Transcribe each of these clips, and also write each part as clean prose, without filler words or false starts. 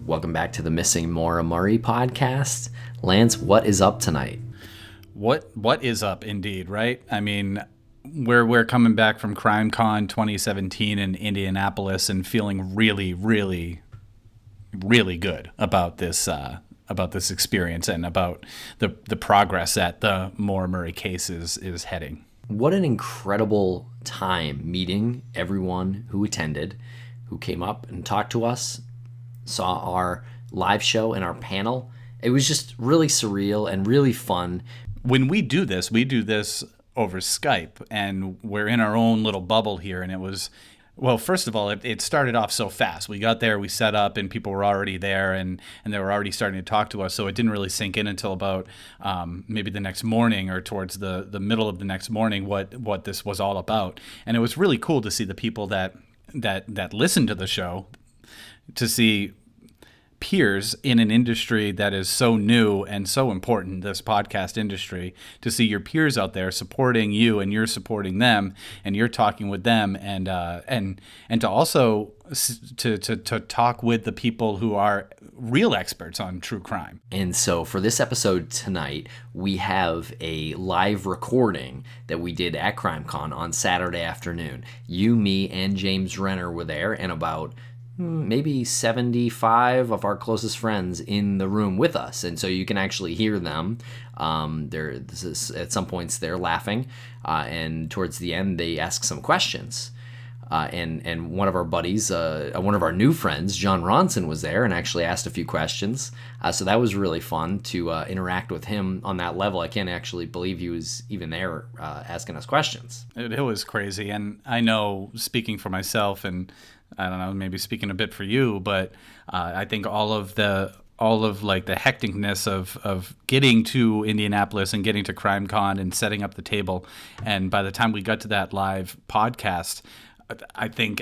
Welcome back to the Missing Maura Murray podcast. Lance, what is up tonight? What is up indeed, right? I mean, we're coming back from CrimeCon 2017 in Indianapolis and feeling really, really, really good about this experience and about the progress that the Maura Murray case is heading. What an incredible time meeting everyone who attended, who came up and talked to us, saw our live show and our panel. It was just really surreal and really fun. When we do this over Skype, and we're in our own little bubble here, and it was, well, first of all, it started off so fast. We got there, we set up, and people were already there, and they were already starting to talk to us, so it didn't really sink in until about maybe the next morning or towards the middle of the next morning what this was all about. And it was really cool to see the people that listened to the show, to see peers in an industry that is so new and so important, this podcast industry, to see your peers out there supporting you and you're supporting them and you're talking with them, and to also to talk with the people who are real experts on true crime. And so for this episode tonight, we have a live recording that we did at CrimeCon on Saturday afternoon. You, me, and James Renner were there, and about maybe 75 of our closest friends in the room with us, and so you can actually hear them. At some points they're laughing, and towards the end they ask some questions. And one of our buddies, one of our new friends, John Ronson, was there and actually asked a few questions. So that was really fun to interact with him on that level. I can't actually believe he was even there asking us questions. It was crazy, and I know, speaking for myself, and I don't know, maybe speaking a bit for you, but I think all of like the hecticness of getting to Indianapolis and getting to CrimeCon and setting up the table, and by the time we got to that live podcast, I think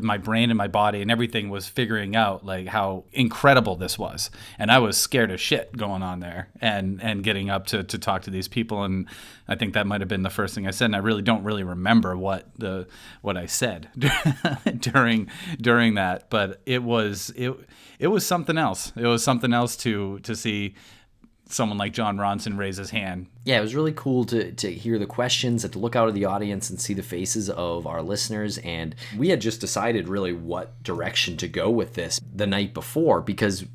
my brain and my body and everything was figuring out like how incredible this was, and I was scared as shit going on there and getting up to talk to these people, and I think that might have been the first thing I said, and I really don't remember what I said during that, but it was something else. It was something else to see someone like John Ronson raise his hand. Yeah, it was really cool to hear the questions and to look out of the audience and see the faces of our listeners. And we had just decided really what direction to go with this the night before, because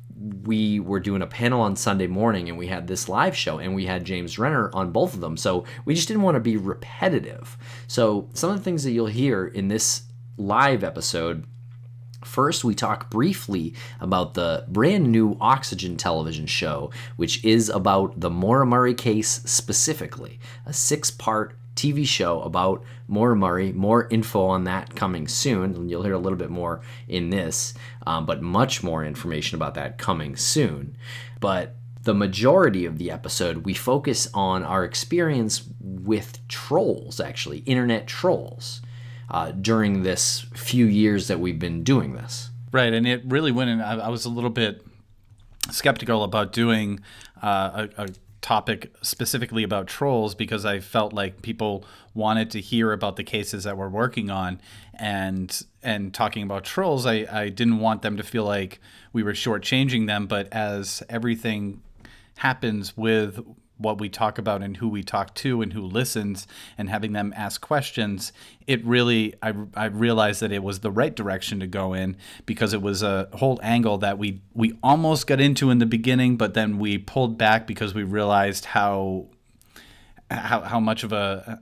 we were doing a panel on Sunday morning and we had this live show and we had James Renner on both of them. So we just didn't want to be repetitive. So some of the things that you'll hear in this live episode: first, we talk briefly about the brand new Oxygen television show, which is about the Maura Murray case specifically, a 6-part TV show about Maura Murray. More info on that coming soon, and you'll hear a little bit more in this, but much more information about that coming soon. But the majority of the episode, we focus on our experience with trolls, actually, internet trolls. During this few years that we've been doing this. Right, and it really went in. I was a little bit skeptical about doing a topic specifically about trolls, because I felt like people wanted to hear about the cases that we're working on, and talking about trolls, I didn't want them to feel like we were shortchanging them, but as everything happens with what we talk about and who we talk to and who listens and having them ask questions, it really, I realized that it was the right direction to go in, because it was a whole angle that we almost got into in the beginning, but then we pulled back because we realized how much of a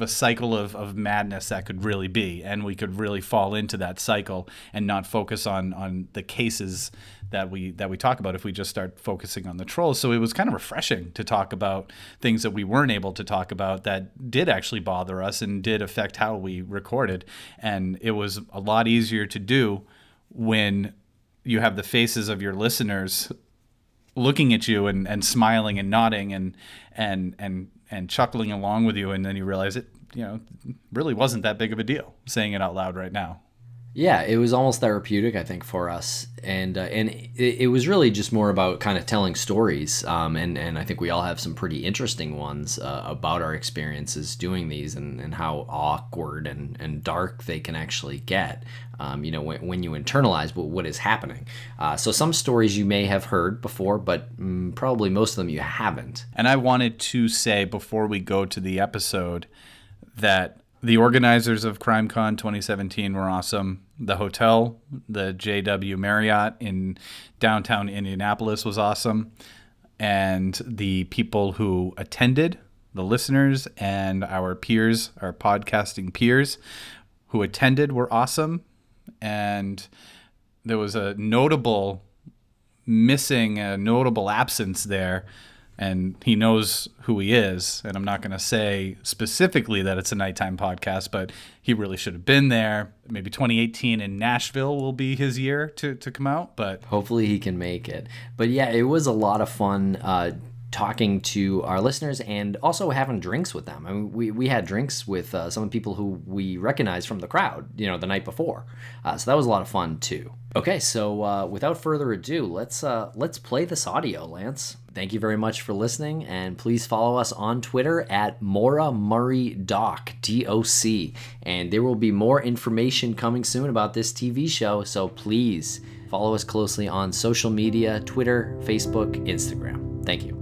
cycle of madness that could really be, and we could really fall into that cycle and not focus on the cases that we talk about if we just start focusing on the trolls. So it was kind of refreshing to talk about things that we weren't able to talk about that did actually bother us and did affect how we recorded. And it was a lot easier to do when you have the faces of your listeners looking at you and smiling and nodding and chuckling along with you, and then you realize it really wasn't that big of a deal saying it out loud right now. Yeah, it was almost therapeutic, I think, for us, and it was really just more about kind of telling stories, and I think we all have some pretty interesting ones about our experiences doing these, and how awkward and dark they can actually get, when you internalize what is happening. So some stories you may have heard before, but probably most of them you haven't. And I wanted to say before we go to the episode that the organizers of CrimeCon 2017 were awesome. The hotel, the JW Marriott in downtown Indianapolis, was awesome. And the people who attended, the listeners and our peers, our podcasting peers who attended, were awesome. And there was a notable absence there. And he knows who he is. And I'm not going to say specifically that it's a nighttime podcast, but he really should have been there. Maybe 2018 in Nashville will be his year to come out. But hopefully he can make it. But yeah, it was a lot of fun talking to our listeners and also having drinks with them. I mean, we had drinks with some of the people who we recognized from the crowd, the night before. So that was a lot of fun too. Okay, so without further ado, let's play this audio, Lance. Thank you very much for listening, and please follow us on Twitter at Maura Murray Doc, DOC. And there will be more information coming soon about this TV show, so please follow us closely on social media, Twitter, Facebook, Instagram. Thank you.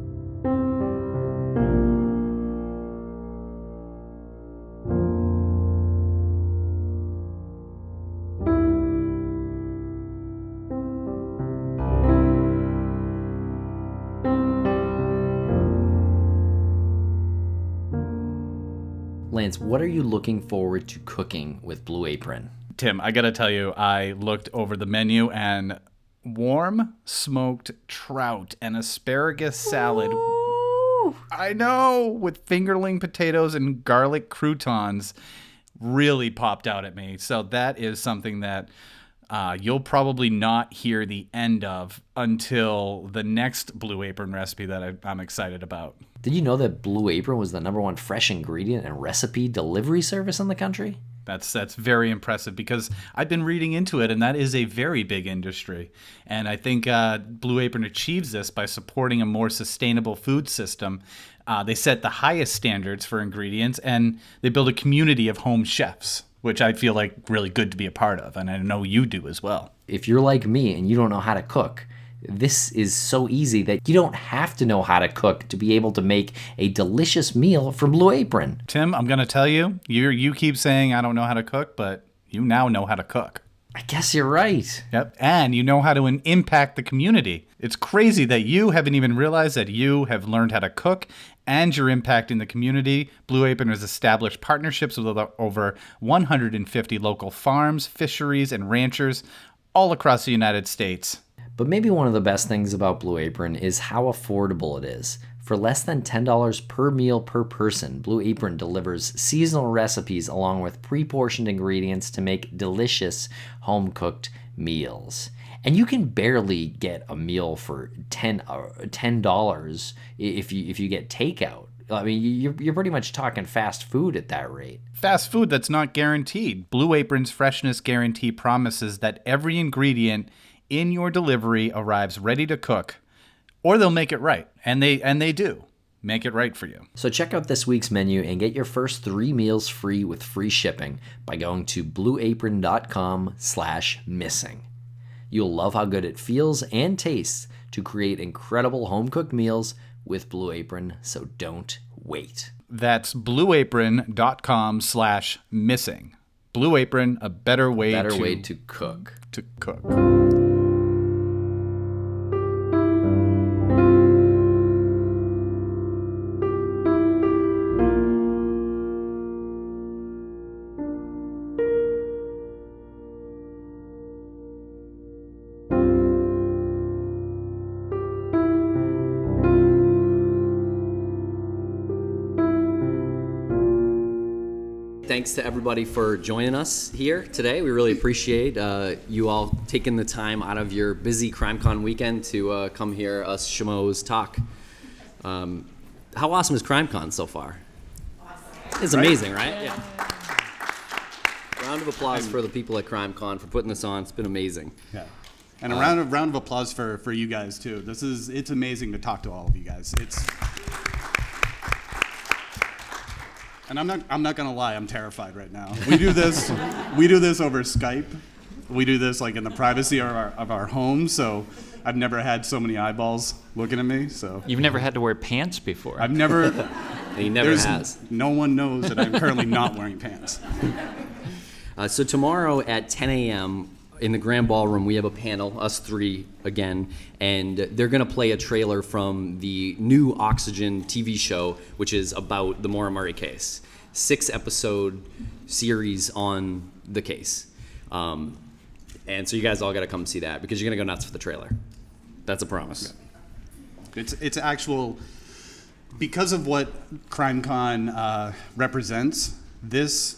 Lance, what are you looking forward to cooking with Blue Apron? Tim, I got to tell you, I looked over the menu and warm smoked trout and asparagus salad. Ooh. I know, with fingerling potatoes and garlic croutons really popped out at me. So that is something that you'll probably not hear the end of until the next Blue Apron recipe that I'm excited about. Did you know that Blue Apron was the #1 fresh ingredient and recipe delivery service in the country? That's very impressive because I've been reading into it, and that is a very big industry. And I think Blue Apron achieves this by supporting a more sustainable food system. They set the highest standards for ingredients, and they build a community of home chefs, which I feel like really good to be a part of, and I know you do as well. If you're like me and you don't know how to cook, this is so easy that you don't have to know how to cook to be able to make a delicious meal from Blue Apron. Tim, I'm going to tell you, you keep saying I don't know how to cook, but you now know how to cook. I guess you're right. Yep, and you know how to impact the community. It's crazy that you haven't even realized that you have learned how to cook and you're impacting the community. Blue Apron has established partnerships with over 150 local farms, fisheries, and ranchers all across the United States. But maybe one of the best things about Blue Apron is how affordable it is. For less than $10 per meal per person, Blue Apron delivers seasonal recipes along with pre-portioned ingredients to make delicious home-cooked meals. And you can barely get a meal for $10 if you get takeout. I mean, you're pretty much talking fast food at that rate. Fast food that's not guaranteed. Blue Apron's freshness guarantee promises that every ingredient in your delivery arrives ready to cook, or they'll make it right. And they do make it right for you. So check out this week's menu and get your first 3 meals free with free shipping by going to blueapron.com/missing. You'll love how good it feels and tastes to create incredible home-cooked meals with Blue Apron, so don't wait. That's blueapron.com/missing. Blue Apron, a better way to cook. To cook. Thanks to everybody for joining us here today. We really appreciate you all taking the time out of your busy CrimeCon weekend to come hear us schmoes talk. How awesome is CrimeCon so far? Awesome. It's amazing, right? Yeah. Round of applause for the people at CrimeCon for putting this on. It's been amazing. Yeah. And a round of applause for you guys too. It's amazing to talk to all of you guys. And I'm not gonna lie, I'm terrified right now. We do this over Skype. We do this like in the privacy of our home, so I've never had so many eyeballs looking at me. So You've never had to wear pants before. I've never. He never has. No one knows that I'm currently not wearing pants. So tomorrow at 10 a.m. in the Grand Ballroom, we have a panel, us three again, and they're going to play a trailer from the new Oxygen TV show, which is about the Maura Murray case. 6-episode series on the case. And so you guys all got to come see that because you're going to go nuts for the trailer. That's a promise. It's actual, because of what CrimeCon represents, this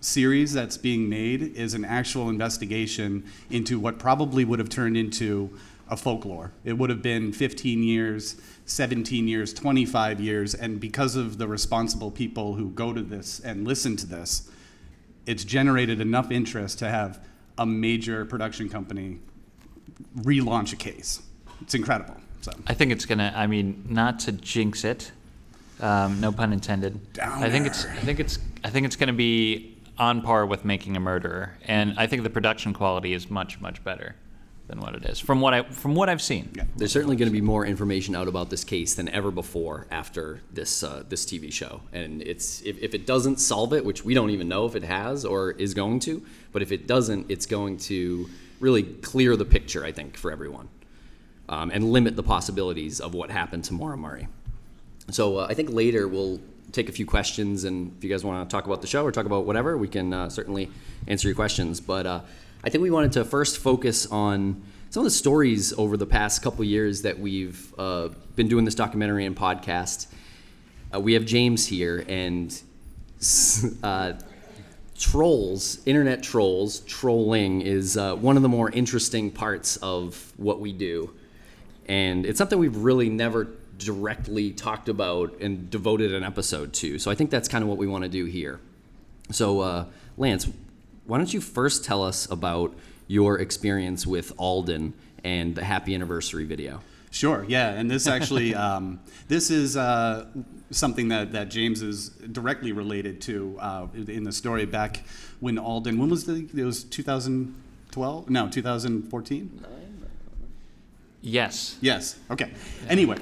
series that's being made is an actual investigation into what probably would have turned into a folklore. It would have been 15 years, 17 years, 25 years, and because of the responsible people who go to this and listen to this, it's generated enough interest to have a major production company relaunch a case. It's incredible. So I think it's gonna. I mean, not to jinx it, no pun intended. Downer. I think it's gonna be on par with Making a Murderer, and I think the production quality is much much better than what it is from what I've seen. Yeah. There's certainly going to be more information out about this case than ever before after this this TV show. And it's if it doesn't solve it, which we don't even know if it has or is going to, but if it doesn't, it's going to really clear the picture, I think, for everyone, and limit the possibilities of what happened to Maura Murray. So I think later we'll take a few questions, and if you guys want to talk about the show or talk about whatever, we can certainly answer your questions. But I think we wanted to first focus on some of the stories over the past couple of years that we've been doing this documentary and podcast. We have James here, and trolls, internet trolls, trolling is one of the more interesting parts of what we do. And it's something we've really never directly talked about and devoted an episode to. So I think that's kind of what we want to do here. So Lance, why don't you first tell us about your experience with Alden and the Happy Anniversary video? Sure, yeah, and this actually, this is something that James is directly related to in the story back when Alden, when was it was 2012? No, 2014? Yes. Yes, okay. Anyway,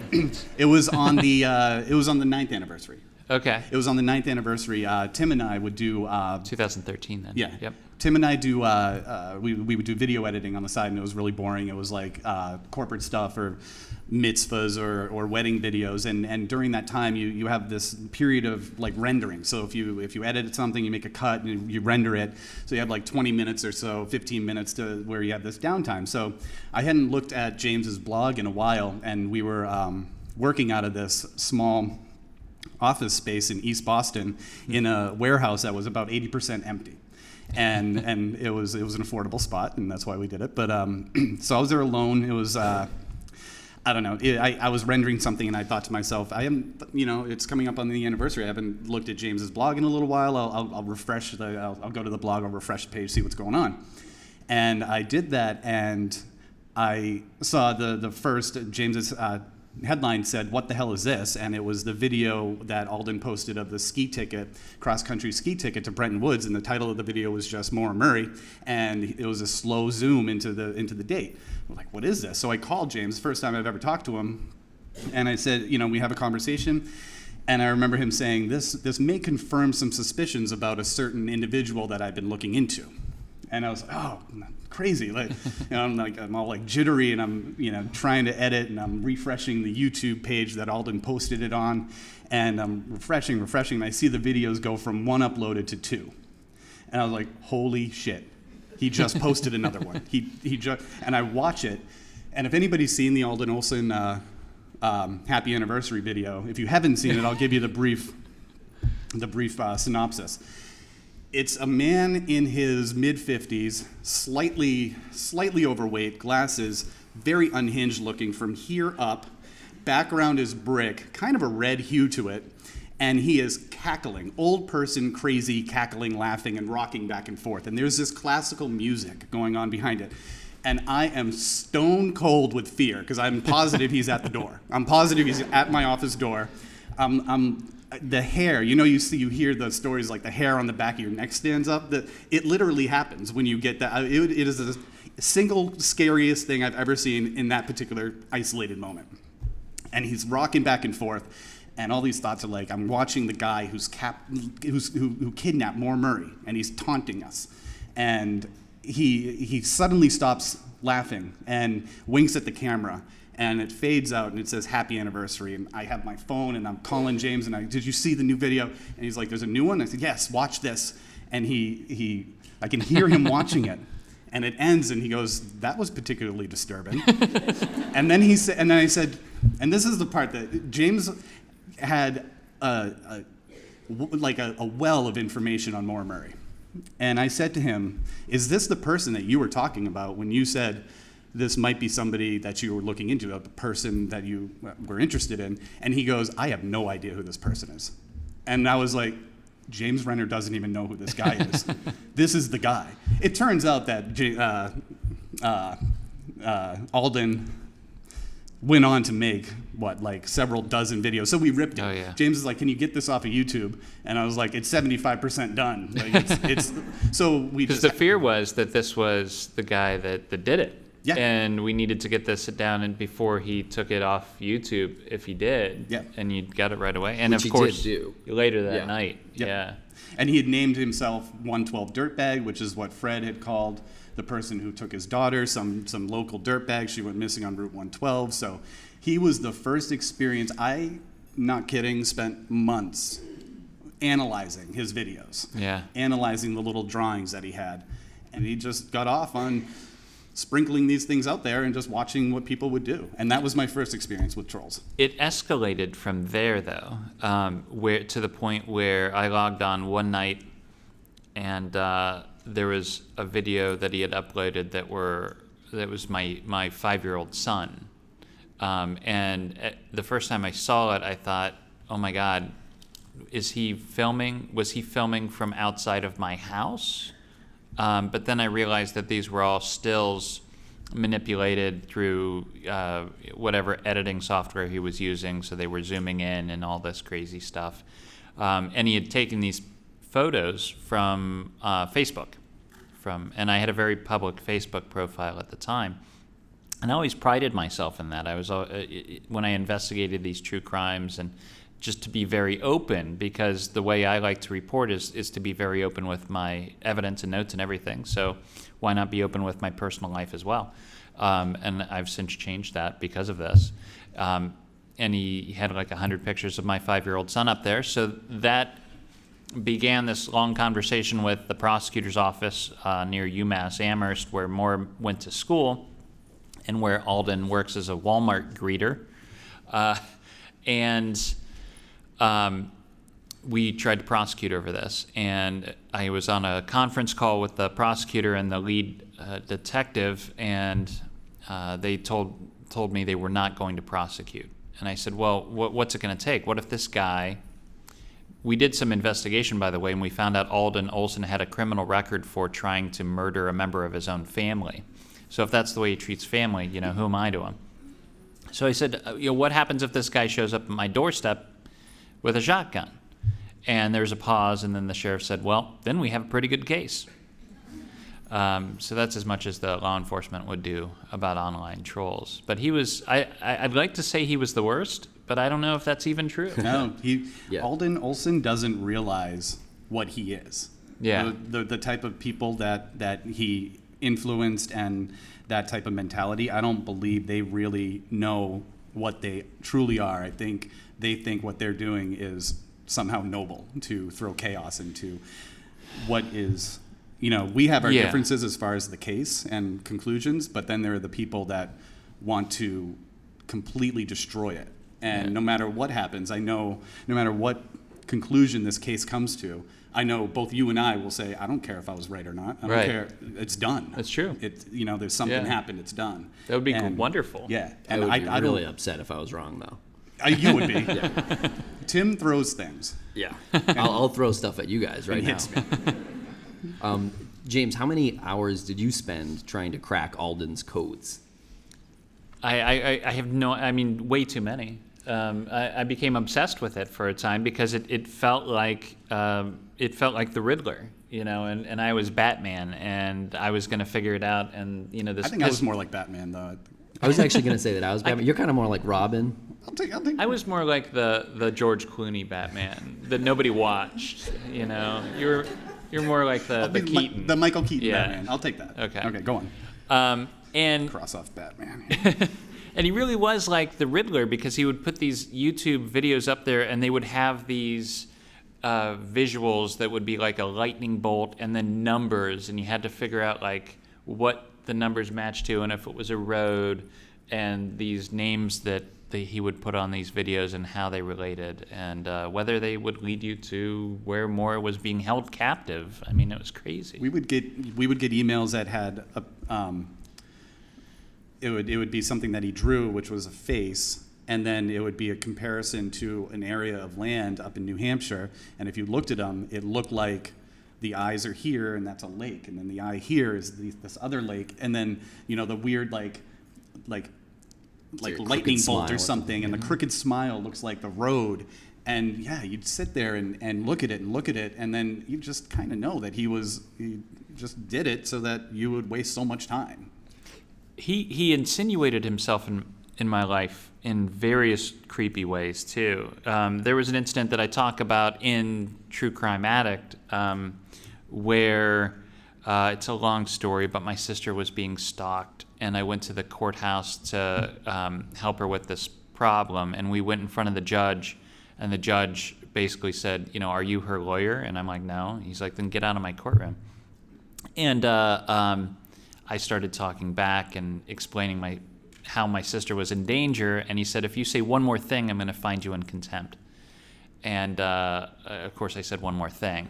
it was on the 9th anniversary. Okay. It was on the 9th anniversary. Tim and I would do 2013 then. Yeah. Yep. Tim and I do we would do video editing on the side, and it was really boring. It was like corporate stuff or mitzvahs or wedding videos, and during that time you have this period of like rendering. So if you edit something, you make a cut and you render it. So you have like 20 minutes or so, 15 minutes to where you have this downtime. So I hadn't looked at James's blog in a while, and we were working out of this small office space in East Boston in a warehouse that was about 80% empty. And it was an affordable spot, and that's why we did it. But so I was there alone. It was I don't know. I was rendering something, and I thought to myself, it's coming up on the anniversary. I haven't looked at James's blog in a little while. I'll refresh I'll go to the blog. I'll refresh the page, see what's going on. And I did that, and I saw the first James's headline said, "What the hell is this?" And it was the video that Alden posted of the cross-country ski ticket to Bretton Woods, and the title of the video was just Maura Murray, and it was a slow zoom into the date. I'm like, what is this? So I called James, first time I've ever talked to him, and I said, we have a conversation, and I remember him saying, this may confirm some suspicions about a certain individual that I've been looking into. And I was like, oh, crazy. Like, I'm all like jittery, and I'm, trying to edit, and I'm refreshing the YouTube page that Alden posted it on, and I'm refreshing, and I see the videos go from 1 uploaded to 2. And I was like, holy shit. He just posted another one. And I watch it, and if anybody's seen the Alden Olson Happy Anniversary video, if you haven't seen it, I'll give you the brief synopsis. It's a man in his mid-50s, slightly overweight, glasses, very unhinged looking from here up. Background is brick, kind of a red hue to it. And he is cackling, old person, crazy, cackling, laughing, and rocking back and forth. And there's this classical music going on behind it. And I am stone cold with fear because I'm positive he's at the door. I'm positive he's at my office door. The hair, you hear the stories like the hair on the back of your neck stands up. It literally happens when you get that. It is the single scariest thing I've ever seen in that particular isolated moment. And he's rocking back and forth. And all these thoughts are like, I'm watching the guy who kidnapped Maura Murray, and he's taunting us. And he suddenly stops laughing and winks at the camera, and it fades out, and it says happy anniversary. And I have my phone, and I'm calling James, and did you see the new video? And he's like, there's a new one? I said, yes, watch this. And I can hear him watching it. And it ends, and he goes, that was particularly disturbing. And then I said, and this is the part that James had a well of information on Maura Murray. And I said to him, is this the person that you were talking about when you said this might be somebody that you were looking into, a person that you were interested in? And he goes, I have no idea who this person is. And I was like, James Renner doesn't even know who this guy is. This is the guy. It turns out that Alden went on to make several dozen videos. So we ripped it. Oh, yeah. James is like, "Can you get this off of YouTube?" And I was like, "It's 75% done." It's so we Because just the fear was that this was the guy that did it. Yeah. And we needed to get this down and before he took it off YouTube, if he did. Yeah. And you got it right away. And Which of he course, did do. later that Yeah. night. Yep. Yeah. And he had named himself 112 Dirtbag, which is what Fred had called the person who took his daughter, some local dirtbag. She went missing on Route 112. So he was the first experience. I, not kidding, spent months analyzing his videos. Yeah. Analyzing the little drawings that he had. And he just got off on sprinkling these things out there and just watching what people would do. And that was my first experience with trolls. It escalated from there, though, where to the point where I logged on one night and there was a video that he had uploaded that was my 5-year-old son. And the first time I saw it, I thought, oh my God, is he filming? Was he filming from outside of my house? But then I realized that these were all stills manipulated through whatever editing software he was using, so they were zooming in and all this crazy stuff. And he had taken these photos from Facebook, and I had a very public Facebook profile at the time. And I always prided myself in that. I was when I investigated these true crimes and just to be very open, because the way I like to report is to be very open with my evidence and notes and everything. So why not be open with my personal life as well? And I've since changed that because of this. And he had 100 pictures of my 5-year-old son up there. So that began this long conversation with the prosecutor's office near UMass Amherst, where Maura went to school and where Alden works as a Walmart greeter. We tried to prosecute over this, and I was on a conference call with the prosecutor and the lead detective, and they told me they were not going to prosecute. And I said, well, what's it going to take? What if this guy... We did some investigation, by the way, and we found out Alden Olson had a criminal record for trying to murder a member of his own family. So if that's the way he treats family, who am I to him? So I said, what happens if this guy shows up at my doorstep with a shotgun? And there's a pause, and then the sheriff said, well, then we have a pretty good case. So that's as much as the law enforcement would do about online trolls. But he was, I'd like to say he was the worst, but I don't know if that's even true. No, Yeah. Alden Olson doesn't realize what he is. Yeah. The type of people that he influenced and that type of mentality, I don't believe they really know what they truly are. I think they think what they're doing is somehow noble, to throw chaos into what is, we have our Yeah. differences as far as the case and conclusions, but then there are the people that want to completely destroy it. And no matter what happens, I know no matter what conclusion this case comes to, I know both you and I will say, I don't care if I was right or not. I don't Right. care. It's done. That's true. There's something Yeah. happened. It's done. That would be And- wonderful. Yeah. I And would be I really don't, upset if I was wrong, though. You would be. Tim throws things. Yeah. I'll throw stuff at you guys right and now. hits me. James, how many hours did you spend trying to crack Alden's codes? I have way too many. I became obsessed with it for a time because it felt like the Riddler, and I was Batman, and I was going to figure it out, and this. I think I was more like Batman, though. I was actually going to say that I was Batman. You're kind of more like Robin. I'll take. I was more like the George Clooney Batman that nobody watched. You're more like the Keaton, the Michael Keaton Batman. I'll take that. Okay, go on. And cross off Batman. And he really was like the Riddler because he would put these YouTube videos up there and they would have these visuals that would be like a lightning bolt and then numbers, and you had to figure out like what the numbers matched to and if it was a road, and these names that he would put on these videos and how they related, and whether they would lead you to where Moore was being held captive. I mean, it was crazy. We would get emails that had it would be something that he drew, which was a face, and then it would be a comparison to an area of land up in New Hampshire, and if you looked at them, it looked like the eyes are here, and that's a lake, and then the eye here is this other lake, and then the weird like lightning bolt or something, and the crooked smile looks like the road, and you'd sit there and look at it, and then you just kind of know that he just did it so that you would waste so much time. He insinuated himself in my life in various creepy ways too. There was an incident that I talk about in True Crime Addict where it's a long story, but my sister was being stalked, and I went to the courthouse to help her with this problem, and we went in front of the judge, and the judge basically said, are you her lawyer? And I'm like, no. He's like, then get out of my courtroom. And I started talking back and explaining how my sister was in danger, and he said, if you say one more thing, I'm going to find you in contempt. And of course, I said one more thing.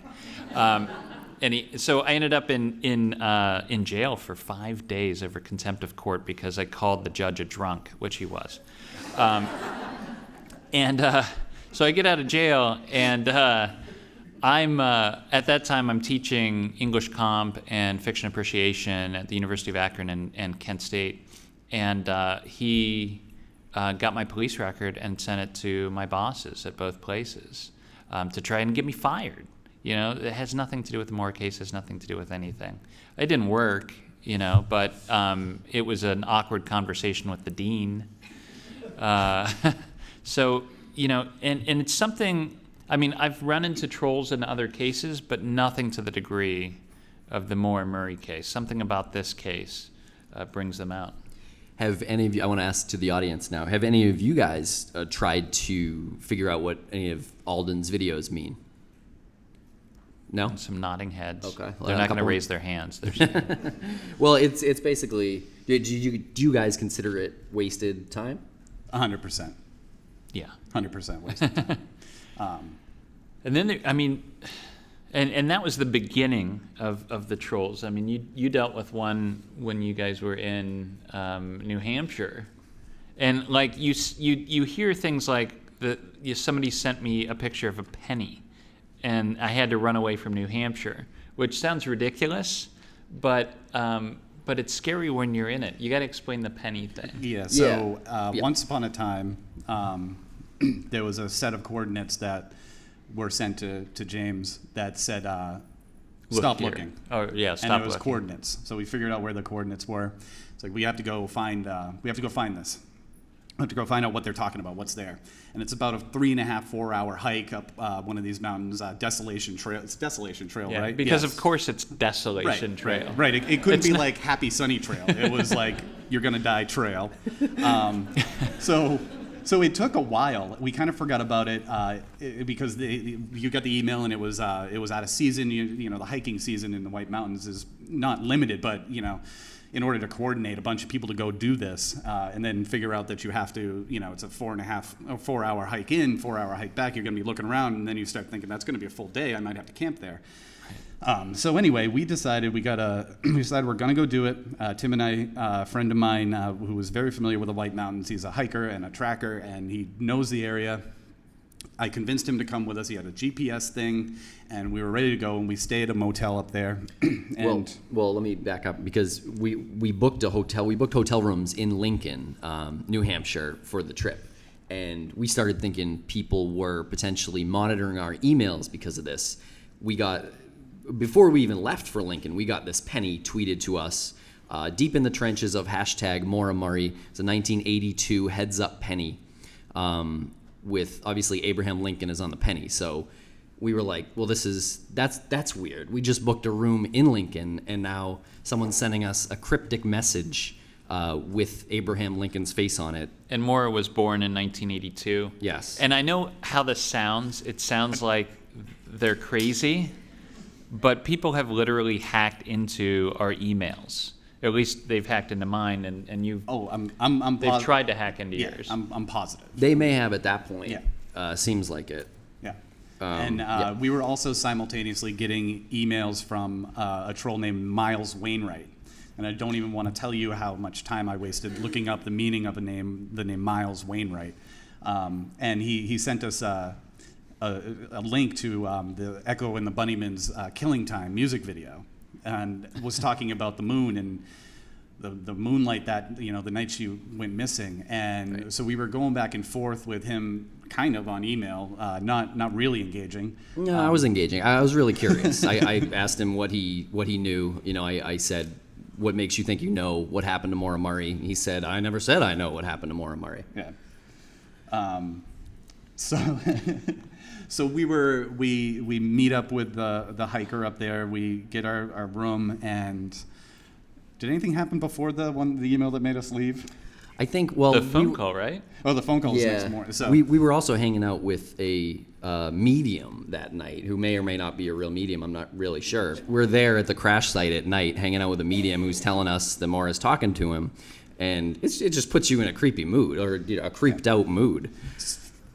So I ended up in jail for 5 days over contempt of court because I called the judge a drunk, which he was. So I get out of jail, and I'm at that time I'm teaching English Comp and Fiction Appreciation at the University of Akron and Kent State, and he got my police record and sent it to my bosses at both places to try and get me fired. It has nothing to do with the Moore case, has nothing to do with anything. It didn't work, but it was an awkward conversation with the dean. So, and it's something. I mean, I've run into trolls in other cases, but nothing to the degree of the Moore and Murray case. Something about this case brings them out. Have any of you, I want to ask to the audience now, have any of you guys tried to figure out what any of Alden's videos mean? No? Some nodding heads. Okay. They're not going to raise their hands. Well, it's basically, do you guys consider it wasted time? 100%. Yeah. 100% wasted time. And then, and that was the beginning of the trolls. I mean, you dealt with one when you guys were in New Hampshire, and like you hear things like somebody sent me a picture of a penny, and I had to run away from New Hampshire, which sounds ridiculous, but it's scary when you're in it. You got to explain the penny thing. Yeah. So once upon a time, there was a set of coordinates that were sent to James that said, stop looking. Oh, yeah, stop looking. And it was coordinates. So we figured out where the coordinates were. It's like, we have to go find this. We have to go find out what they're talking about, what's there. And it's about a 3.5-4 hour hike up one of these mountains, Desolation Trail. It's Desolation Trail, yeah, right? Because of course it's Desolation Trail. Right. It couldn't be like Happy Sunny Trail. It was like, you're going to die trail. So it took a while. We kind of forgot about it because you got the email and it was out of season. The hiking season in the White Mountains is not limited, but in order to coordinate a bunch of people to go do this and then figure out that you have to, it's a 4 hour hike in, 4 hour hike back. You're going to be looking around, and then you start thinking that's going to be a full day. I might have to camp there. So anyway, we decided we're gonna go do it. Tim and I, a friend of mine who was very familiar with the White Mountains, he's a hiker and a tracker, and he knows the area. I convinced him to come with us. He had a GPS thing, and we were ready to go. And we stayed at a motel up there. And well, let me back up because we booked a hotel. We booked hotel rooms in Lincoln, New Hampshire, for the trip. And we started thinking people were potentially monitoring our emails because of this. Before we even left for Lincoln, we got this penny tweeted to us deep in the trenches of hashtag Maura Murray. It's a 1982 heads up penny with obviously Abraham Lincoln is on the penny. So we were like, well, that's weird. We just booked a room in Lincoln and now someone's sending us a cryptic message with Abraham Lincoln's face on it. And Maura was born in 1982. Yes. And I know how this sounds. It sounds like they're crazy, but people have literally hacked into our emails. At least they've hacked into mine, and you've. Oh, I'm they've tried to hack into yours. I'm positive. They may have at that point. Yeah. Seems like it. Yeah. And we were also simultaneously getting emails from a troll named Miles Wainwright. And I don't even want to tell you how much time I wasted looking up the meaning of the name Miles Wainwright. And he sent us a link to the Echo and the Bunnymen's Killing Time music video, and was talking about the moon and the moonlight that, the night she went missing. And right. So we were going back and forth with him kind of on email, not really engaging. No, I was engaging. I was really curious. I asked him what he knew. I said, what makes you think you know what happened to Maura Murray? He said, I never said I know what happened to Maura Murray. Yeah. So we meet up with the hiker up there. We get our room, and did anything happen before the email that made us leave? I think the phone call, right? Oh, the phone call was next morning. So we were also hanging out with a medium that night who may or may not be a real medium. I'm not really sure. We're there at the crash site at night, hanging out with a medium who's telling us that Maura's talking to him, and it just puts you in a creepy mood or a creeped out mood.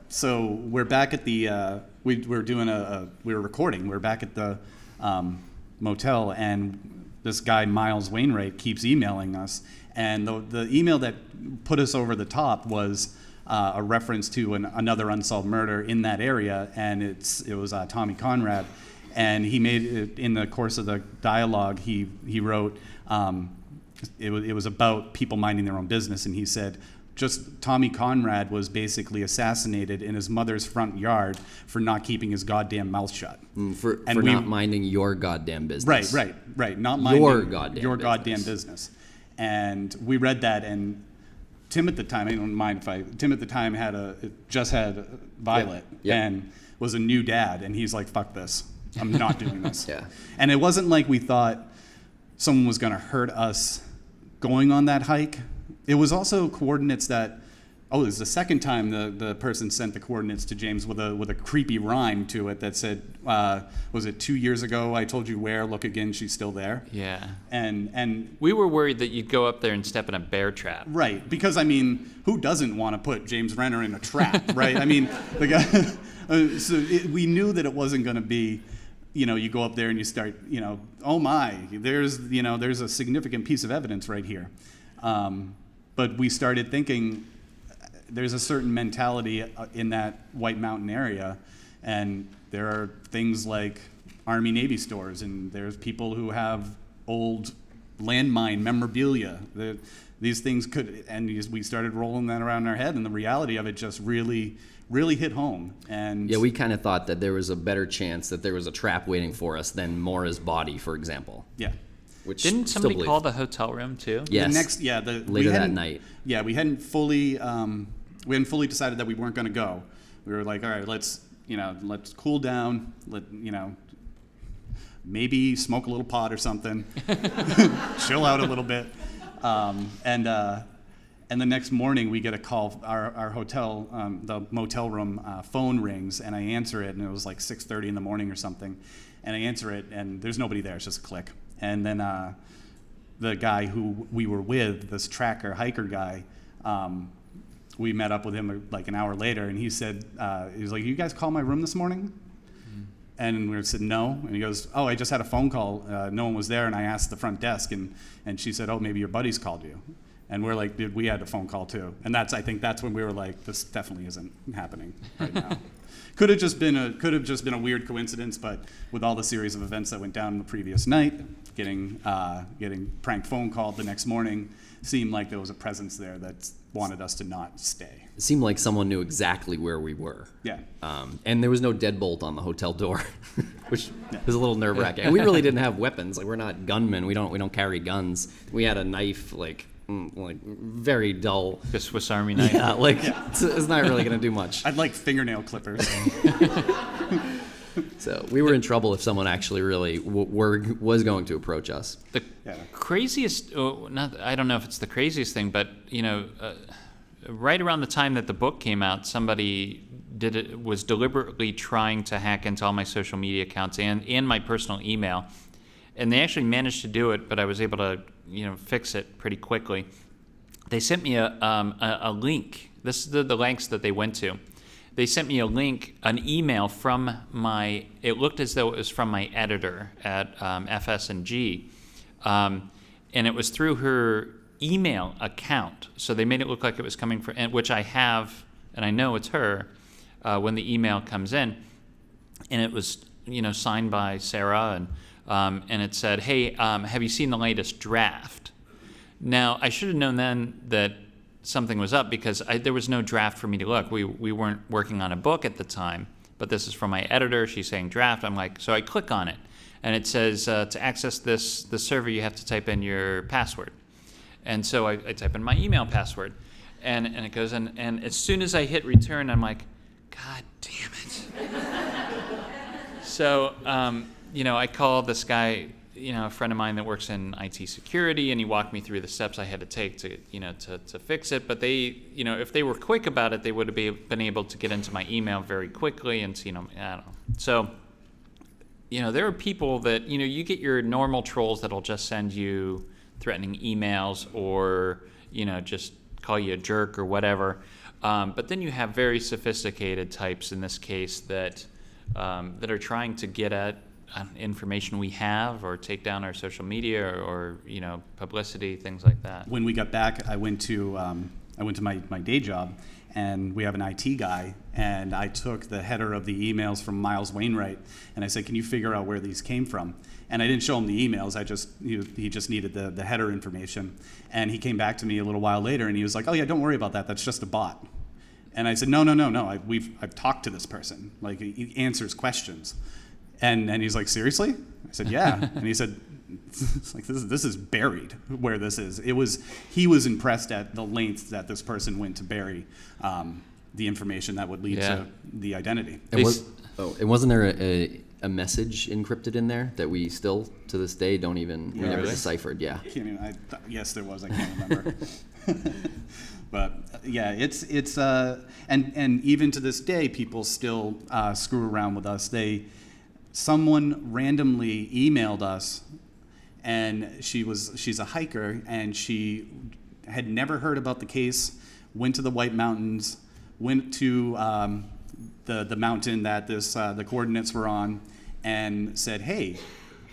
So we're back at the we were recording. We're back at the motel, and this guy Miles Wainwright keeps emailing us, and the email that put us over the top was a reference to another unsolved murder in that area, and it was Tommy Conrad, and he made it in the course of the dialogue. He wrote it was about people minding their own business, and he said, just Tommy Conrad was basically assassinated in his mother's front yard for not keeping his goddamn mouth shut. For not minding your goddamn business. Right. Not minding your goddamn business. And we read that, and Tim at the time, I don't mind Tim at the time just had Violet and was a new dad, and he's like, fuck this. I'm not doing this. Yeah. And it wasn't like we thought someone was going to hurt us going on that hike. It was also coordinates that, it was the second time the person sent the coordinates to James with a creepy rhyme to it that said, was it 2 years ago, I told you where, look again, she's still there. Yeah. And we were worried that you'd go up there and step in a bear trap. Right, because who doesn't want to put James Renner in a trap, right? I mean, the guy, we knew that it wasn't going to be, you go up there and you start, oh my, there's a significant piece of evidence right here. But we started thinking there's a certain mentality in that White Mountain area, and there are things like Army-Navy stores, and there's people who have old landmine memorabilia. These things we started rolling that around in our head, and the reality of it just really, really hit home. And yeah, we kind of thought that there was a better chance that there was a trap waiting for us than Maura's body, for example. Yeah. Which didn't somebody call the hotel room too? Yes. Later that night. Yeah, we hadn't fully decided that we weren't going to go. We were like, all right, let's cool down. Maybe smoke a little pot or something, chill out a little bit, and the next morning we get a call. Our hotel, the motel room phone rings, and I answer it, and it was like 6:30 in the morning or something, and I answer it, and there's nobody there. It's just a click. And then the guy who we were with, this tracker hiker guy, we met up with him like an hour later, and he said, he was like, "You guys call my room this morning?" And we said, no. And he goes, oh, I just had a phone call. No one was there. And I asked the front desk, and she said, oh, maybe your buddies called you. And we're like, dude, we had a phone call too. And I think that's when we were like, this definitely isn't happening right now. Could have just been a weird coincidence, but with all the series of events that went down the previous night, getting prank phone called the next morning, seemed like there was a presence there that wanted us to not stay. It seemed like someone knew exactly where we were. Yeah. And there was no deadbolt on the hotel door, which was a little nerve-wracking. And we really didn't have weapons. Like, we're not gunmen. We don't carry guns. We had a knife, like very dull. The Swiss Army knife. Yeah, it's not really going to do much. I'd like fingernail clippers. So we were in trouble if someone actually really was going to approach us. The craziest, I don't know if it's the craziest thing, but right around the time that the book came out, somebody was deliberately trying to hack into all my social media accounts and my personal email, and they actually managed to do it. But I was able to fix it pretty quickly. They sent me a link. This is the lengths that they went to. They sent me a link, an email from it looked as though it was from my editor at FS&G, and it was through her email account. So they made it look like it was coming from, which I have, and I know it's her when the email comes in, and it was signed by Sarah, and it said, hey, have you seen the latest draft? Now, I should have known then that something was up because there was no draft for me to look. We weren't working on a book at the time, but this is from my editor. She's saying draft. I'm like, so I click on it, and it says to access the server, you have to type in your password. And so I type in my email password, and it goes in, and as soon as I hit return, I'm like, God damn it. So, I call this guy, a friend of mine that works in IT security, and he walked me through the steps I had to take to fix it. But they, if they were quick about it, they would have been able to get into my email very quickly. And, I don't know. So, there are people that, you get your normal trolls that'll just send you threatening emails or, just call you a jerk or whatever. But then you have very sophisticated types in this case that are trying to get at information we have or take down our social media or publicity, things like that. When we got back, I went to my day job, and we have an IT guy, and I took the header of the emails from Miles Wainwright, and I said, can you figure out where these came from? And I didn't show him the emails. He just needed the header information. And he came back to me a little while later, and he was like, oh yeah, don't worry about that. That's just a bot. And I said, no. I've talked to this person. Like, he answers questions. And he's like, seriously? I said, yeah. And he said, it's like, this is buried where this is. He was impressed at the lengths that this person went to bury the information that would lead to the identity. And wasn't there a message encrypted in there that we still to this day don't even we never deciphered? Yeah. Yes, there was. I can't remember. But yeah, it's and even to this day, people still screw around with us. Someone randomly emailed us, and she's a hiker, and she had never heard about the case, went to the White Mountains, went to the mountain that the coordinates were on, and said, hey,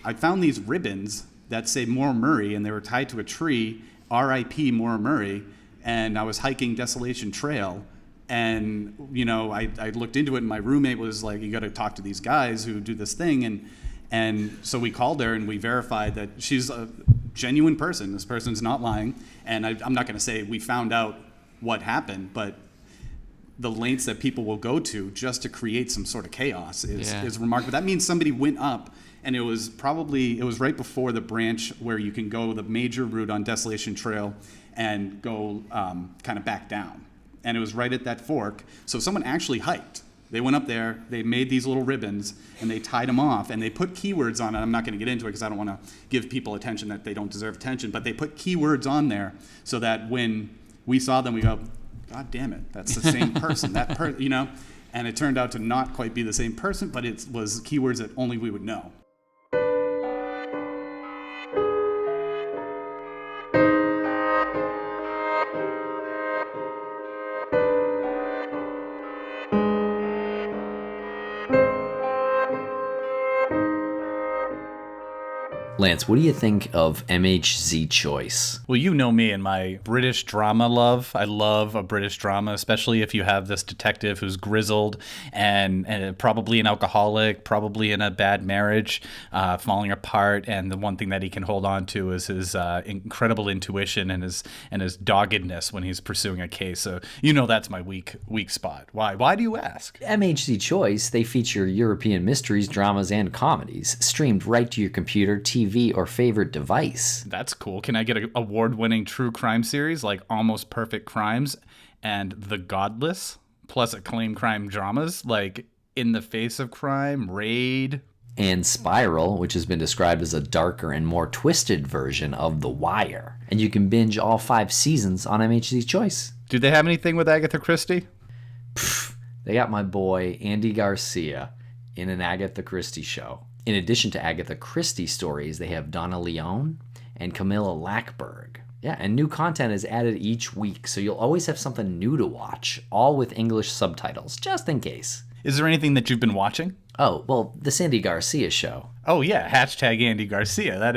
I found these ribbons that say Moore Murray, and they were tied to a tree, R.I.P. Moore Murray, and I was hiking Desolation Trail. And, I looked into it, and my roommate was like, you got to talk to these guys who do this thing. And so we called her, and we verified that she's a genuine person. This person's not lying. And I'm not going to say we found out what happened, but the lengths that people will go to just to create some sort of chaos is remarkable. That means somebody went up, and it was right before the branch where you can go the major route on Desolation Trail and go kind of back down. And it was right at that fork. So someone actually hiked. They went up there, they made these little ribbons, and they tied them off, and they put keywords on it. I'm not going to get into it because I don't want to give people attention that they don't deserve attention, but they put keywords on there so that when we saw them, we go, God damn it, that's the same person. And it turned out to not quite be the same person, but it was keywords that only we would know. Lance, what do you think of MHZ Choice? Well, you know me and my British drama love. I love a British drama, especially if you have this detective who's grizzled and probably an alcoholic, probably in a bad marriage, falling apart. And the one thing that he can hold on to is his incredible intuition and his doggedness when he's pursuing a case. So you know that's my weak spot. Why? Why do you ask? MHZ Choice, they feature European mysteries, dramas, and comedies, streamed right to your computer, TV, or favorite device. That's cool. Can I get an award-winning true crime series like Almost Perfect Crimes and The Godless, plus acclaimed crime dramas like In the Face of Crime, Raid, and Spiral, which has been described as a darker and more twisted version of The Wire. And you can binge all 5 seasons on MHZ Choice. Do they have anything with Agatha Christie? They got my boy Andy Garcia in an Agatha Christie show. In addition to Agatha Christie stories, they have Donna Leon and Camilla Lackberg. Yeah, and new content is added each week, so you'll always have something new to watch, all with English subtitles, just in case. Is there anything that you've been watching? Oh, well, the Sandy Garcia show. Oh yeah, hashtag Andy Garcia. That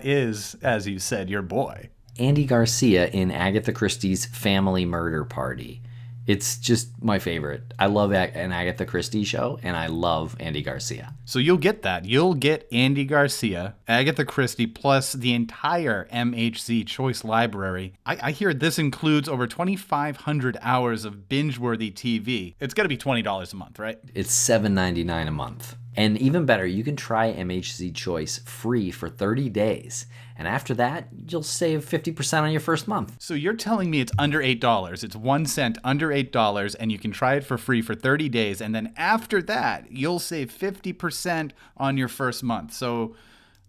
is, as you said, your boy. Andy Garcia in Agatha Christie's Family Murder Party. It's just my favorite. I love an Agatha Christie show, and I love Andy Garcia. So you'll get that. You'll get Andy Garcia, Agatha Christie, plus the entire MHZ Choice library. I hear this includes over 2,500 hours of binge-worthy TV. It's got to be $20 a month, right? It's $7.99 a month. And even better, you can try MHZ Choice free for 30 days. And after that, you'll save 50% on your first month. So you're telling me it's under $8. It's 1 cent under $8, and you can try it for free for 30 days. And then after that, you'll save 50% on your first month. So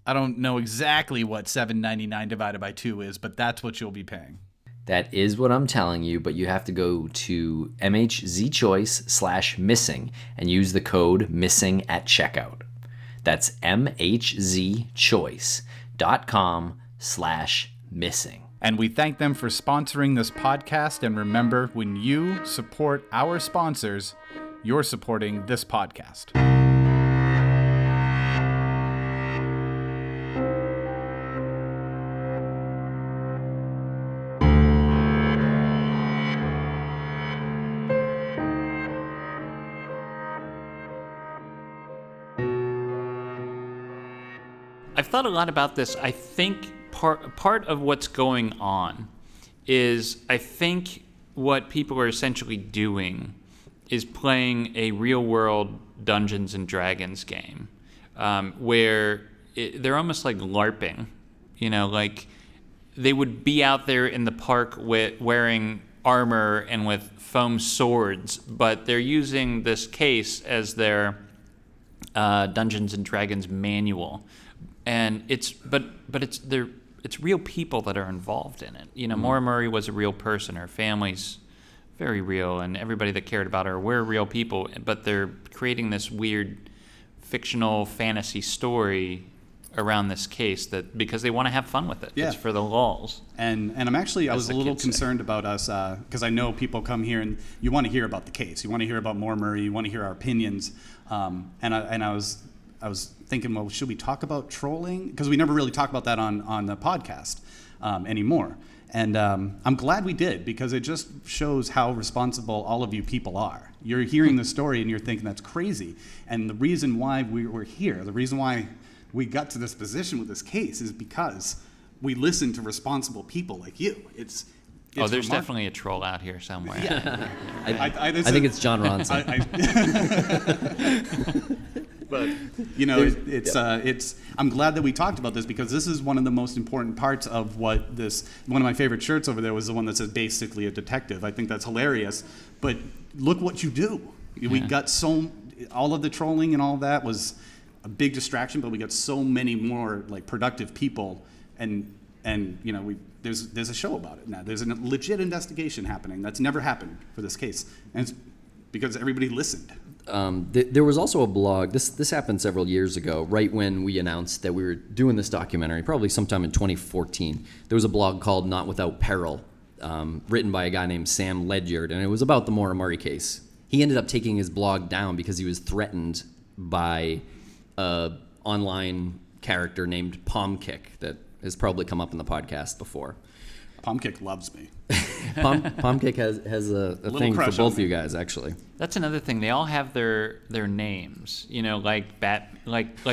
I don't know exactly what $7.99 divided by 2 is, but that's what you'll be paying. That is what I'm telling you, but you have to go to MHZChoice/missing and use the code MISSING at checkout. That's MHZchoice.com/missing. And we thank them for sponsoring this podcast. And remember, when you support our sponsors, you're supporting this podcast. I've thought a lot about this. I think part of what's going on is I think what people are essentially doing is playing a real-world Dungeons and Dragons game where they're almost like LARPing. You know, like they would be out there in the park wearing armor and with foam swords, but they're using this case as their Dungeons and Dragons manual. And it's real people that are involved in it. You know, Maura Murray was a real person. Her family's very real, and everybody that cared about her were real people. But they're creating this weird fictional fantasy story around this case because they want to have fun with it. Yeah. It's for the lulz. And I was a little concerned about us because I know people come here and you want to hear about the case. You want to hear about Maura Murray. You want to hear our opinions. And I was thinking, well, should we talk about trolling? Because we never really talk about that on the podcast anymore. And I'm glad we did, because it just shows how responsible all of you people are. You're hearing the story and you're thinking that's crazy. And the reason why we're here, the reason why we got to this position with this case is because we listen to responsible people like you. It's there's definitely a troll out here somewhere. Yeah. I think it's John Ronson. But you know, it's. I'm glad that we talked about this, because this is one of the most important parts of what this. One of my favorite shirts over there was the one that says "basically a detective." I think that's hilarious. But look what you do. We got all of the trolling and all that was a big distraction, but we got so many more like productive people, and you know there's a show about it now. There's a legit investigation happening that's never happened for this case, and it's because everybody listened. There was also a blog, this happened several years ago, right when we announced that we were doing this documentary, probably sometime in 2014. There was a blog called Not Without Peril, written by a guy named Sam Ledyard, and it was about the Maura Murray case. He ended up taking his blog down because he was threatened by an online character named Palmkick that has probably come up in the podcast before. Palmkick loves me. Palmkick has a thing for both of you guys, actually. That's another thing. They all have their names, like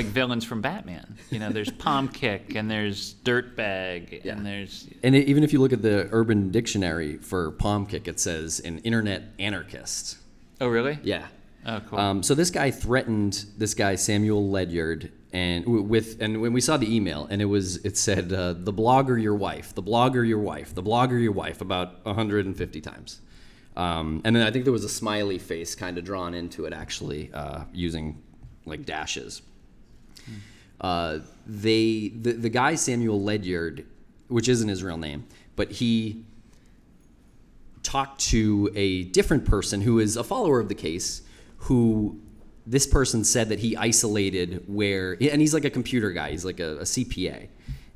villains from Batman. There's Palmkick and there's Dirtbag and there's. And even if you look at the Urban Dictionary for Palmkick, it says an internet anarchist. Oh, really? Yeah. Oh, cool. So this guy threatened this guy Samuel Ledyard, and when we saw the email, and it said the blogger your wife, the blogger your wife, the blogger your wife about 150 times, and then I think there was a smiley face kind of drawn into it actually using like dashes. The guy Samuel Ledyard, which isn't his real name, but he talked to a different person who is a follower of the case, who this person said that he isolated and he's like a computer guy, he's like a CPA,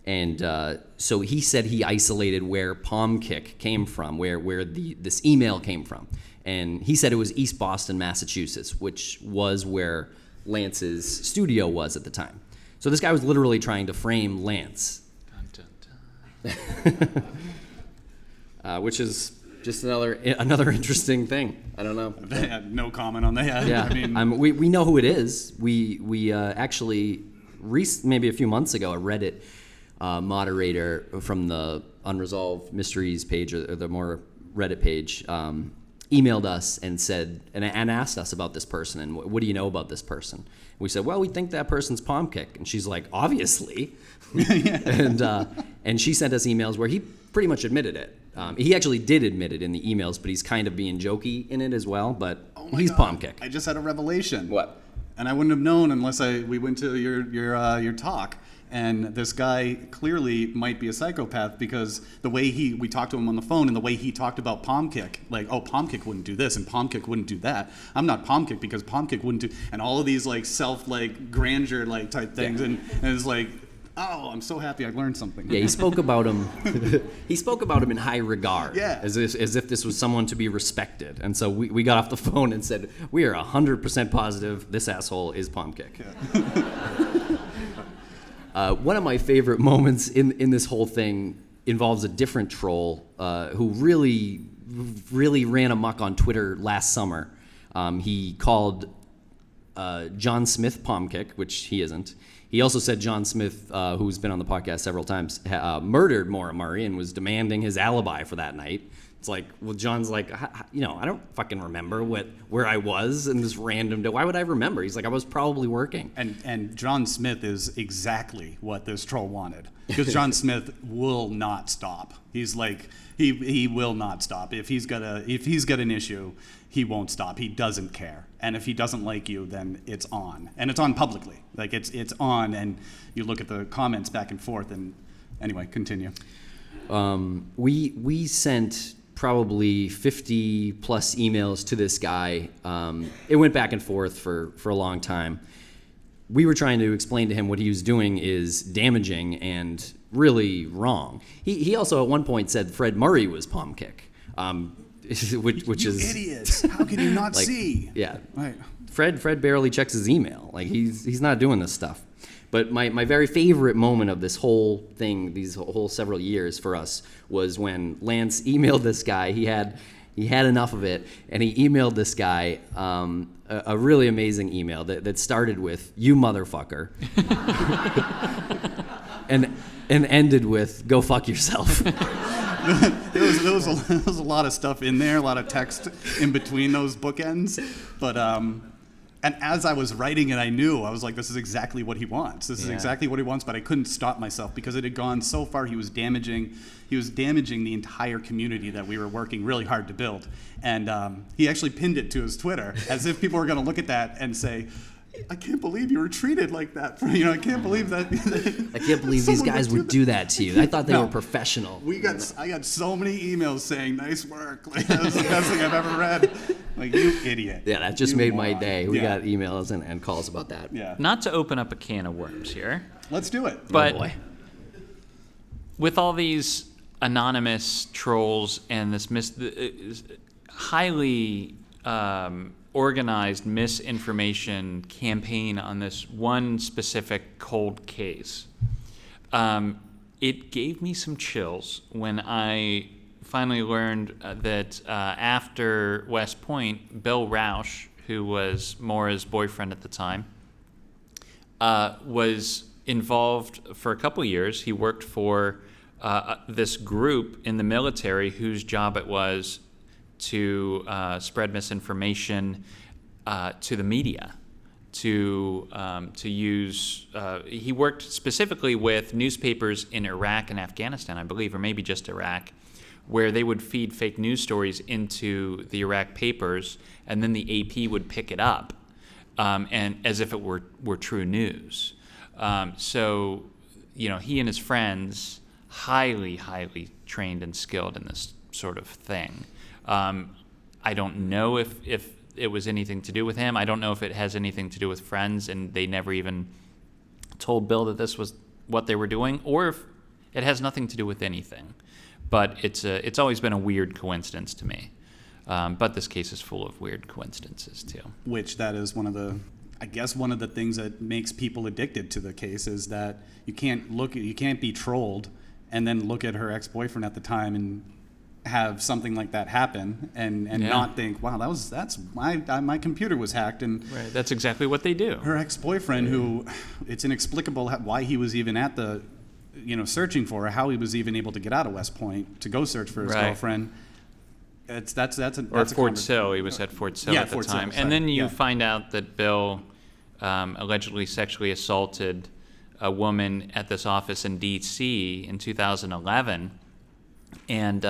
and so he said he isolated where Palmkick came from, where this email came from, and he said it was East Boston, Massachusetts, which was where Lance's studio was at the time. So this guy was literally trying to frame Lance, which is just another interesting thing. I don't know. I had no comment on that. Yeah, I mean, we know who it is. We actually maybe a few months ago, a Reddit moderator from the Unresolved Mysteries page or the more Reddit page emailed us and said and asked us about this person and what do you know about this person? We said, well, we think that person's Palmkick, and she's like, obviously, and she sent us emails where he pretty much admitted it. He actually did admit it in the emails, but he's kind of being jokey in it as well. But he's Palmkick. I just had a revelation. What? And I wouldn't have known unless we went to your talk. And this guy clearly might be a psychopath because the way we talked to him on the phone and the way he talked about Palmkick, like, oh, Palmkick wouldn't do this and Palmkick wouldn't do that. I'm not Palmkick because Palmkick wouldn't do, and all of these like self like grandeur like type things, and it's like, oh, I'm so happy I learned something. Yeah, he spoke about him. He spoke about him in high regard. Yeah. As if this was someone to be respected. And so we got off the phone and said, we are 100% positive this asshole is Palmkick. Yeah. One of my favorite moments in this whole thing involves a different troll who really ran amok on Twitter last summer. He called John Smith Palmkick, which he isn't. He also said John Smith, who's been on the podcast several times, murdered Maura Murray and was demanding his alibi for that night. It's like, well, John's like, I don't fucking remember where I was in this random day. Why would I remember? He's like, I was probably working. And John Smith is exactly what this troll wanted, because John Smith will not stop. He's like, he will not stop. If he's got an issue, he won't stop. He doesn't care. And if he doesn't like you, then it's on. And it's on publicly. Like it's on, and you look at the comments back and forth. And anyway, continue. We sent probably 50 plus emails to this guy. It went back and forth for a long time. We were trying to explain to him what he was doing is damaging and really wrong. He also at one point said Fred Murray was Palmkick, which you is idiots. How can you not see? Yeah, Right. Fred barely checks his email. Like he's not doing this stuff. But my very favorite moment of this whole thing, these whole several years for us, was when Lance emailed this guy. He had enough of it, and he emailed this guy a really amazing email that started with "You motherfucker," and ended with "Go fuck yourself." There was a lot of stuff in there, a lot of text in between those bookends, but and as I was writing it, I knew, I was like, this is exactly what he wants. This is exactly what he wants, but I couldn't stop myself because it had gone so far. He was damaging the entire community that we were working really hard to build. And he actually pinned it to his Twitter as if people were going to look at that and say, I can't believe you were treated like that. I can't believe that. I can't believe these guys would do that to you. I thought they were professional. I got so many emails saying, nice work. Like, that was the best thing I've ever read. Like, you idiot. Yeah, that just made my day. We got emails and calls about that. Yeah. Not to open up a can of worms here. Let's do it. But oh boy. With all these anonymous trolls and this highly organized misinformation campaign on this one specific cold case. It gave me some chills when I finally learned that after West Point, Bill Rausch, who was Maura's boyfriend at the time, was involved for a couple years. He worked for this group in the military whose job it was to spread misinformation to the media. To use, he worked specifically with newspapers in Iraq and Afghanistan, I believe, or maybe just Iraq, where they would feed fake news stories into the Iraq papers, and then the AP would pick it up, and as if it were true news. So, he and his friends, highly trained and skilled in this sort of thing. I don't know if it was anything to do with him. I don't know if it has anything to do with friends, and they never even told Bill that this was what they were doing, or if it has nothing to do with anything. But it's always been a weird coincidence to me. But this case is full of weird coincidences too. Which that is one of the things that makes people addicted to the case is that you can't be trolled and then look at her ex-boyfriend at the time and have something like that happen and not think, wow, that's my computer was hacked. And right, that's exactly what they do. Her ex-boyfriend, who it's inexplicable why he was even at the, searching for her, how he was even able to get out of West Point to go search for his girlfriend. That's Fort Sill. He was at Fort Sill at the time. And then you find out that Bill allegedly sexually assaulted a woman at this office in D.C. in 2011. And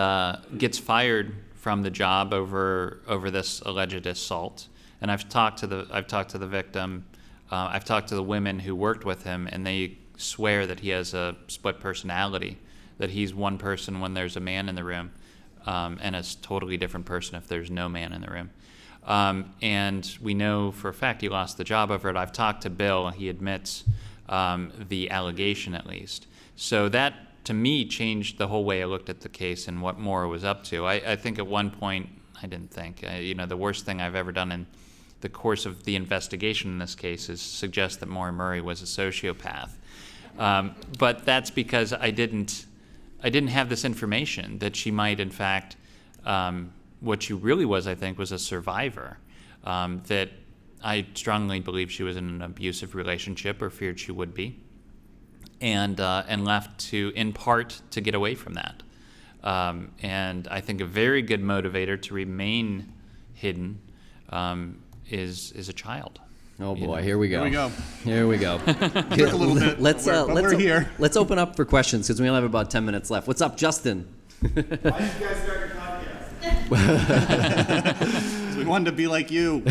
gets fired from the job over this alleged assault. And I've talked to the victim. I've talked to the women who worked with him, and they swear that he has a split personality, that he's one person when there's a man in the room, and a totally different person if there's no man in the room. And we know for a fact he lost the job over it. I've talked to Bill. He admits the allegation at least. So that, to me, changed the whole way I looked at the case and what Maura was up to. I think at one point, I didn't think, the worst thing I've ever done in the course of the investigation in this case is suggest that Maura Murray was a sociopath. But that's because I didn't have this information that she might, in fact, what she really was, I think, was a survivor. That I strongly believe she was in an abusive relationship, or feared she would be. And left in part to get away from that. And I think a very good motivator to remain hidden is a child. Oh boy, here we go. Here we go. Took a little bit, we're here. Let's open up for questions because we only have about 10 minutes left. What's up, Justin? Why did you guys start your podcast? We wanted to be like you.